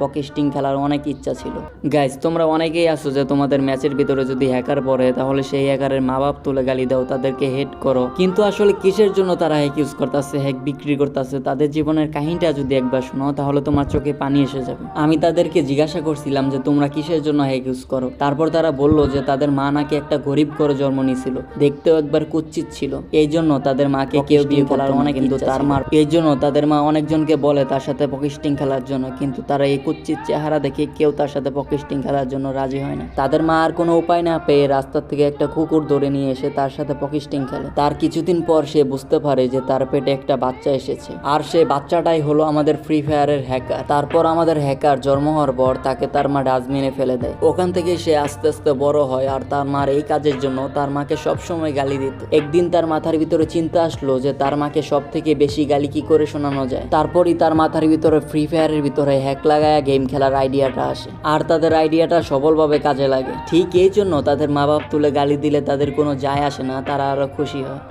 পকেস্টিং খেলার অনেক ইচ্ছা ছিল। গাইজ, তোমরা অনেকেই আছো যে তোমাদের ম্যাচের ভিতরে যদি হ্যাকার পড়ে তাহলে সেই হ্যাকারের মা বাপ তুলে গালি দাও, তাদেরকে হেট করো, কিন্তু আসলে কিসের জন্য তারা হ্যাক ইউজ করতেছে, হ্যাক বিক্রি করতেছে, তাদের জীবনের কাহিনীটা যদি একবার শোনো তাহলে তোমার চোখে পানি এসে যাবে। আমি তাদেরকে জিজ্ঞাসা করছিলাম যে তোমরা কিসের জন্য হ্যাক ইউজ করো, তারপর তারা বলল যে তাদের মা নাকি একটা গরিব করে জন্ম নিয়েছিল, দেখতেও একবার কুৎসিত ছিল, এই জন্য তাদের মাকে কেউ বিয়ে করার অনেক কিন্তু তার মা এই জন্য তাদের মা অনেকজনকে বলে তার সাথে পকেস্টিং খেলার জন্য, কিন্তু তারা এই কুৎসিত চেহারা দেখে কেউ তার সাথে পকেস্টিং খেলার জন্য রাজি হয় না। তাদের মা আর কোনো উপায় না পেয়ে রাস্তার থেকে একটা কুকুর ধরে নিয়ে এসে তার সাথে পকেস্টিং খেলে। তার কিছুদিন পর সে বুঝতে পারে যে তার পেটে একটা বাচ্চা এসেছে, আর সে বাচ্চাটাই হলো আমাদের ফ্রি ফায়ারের হ্যাকার। তারপর আমাদের হ্যাকার জন্ম হওয়ার পর তাকে তার মা ডাস্টবিনে ফেলে দেয়। ওখান থেকে সে আস্তে আস্তে বড় হয়, আর তার মার এই কাজের জন্য তার মাকে সবসময় গালি দিত। একদিন তার মাথার ভিতরে চিন্তা আসলো যে তার মাকে সব থেকে বেশি গালি কি করে শোনানো যায়। তারপরই তার মাথার ভিতরে ফ্রি ফায়ারের ভিতরে হ্যাক লাগায়া গেম খেলার আইডিয়াটা আসে, আর তাদের আইডিয়াটা সফলভাবে কাজে লাগে। ঠিক এই জন্য তাদের মা বাপ তুলে গালি দিলে তাদের কোনো যায় আসে না, তারা আরো খুশি হয়।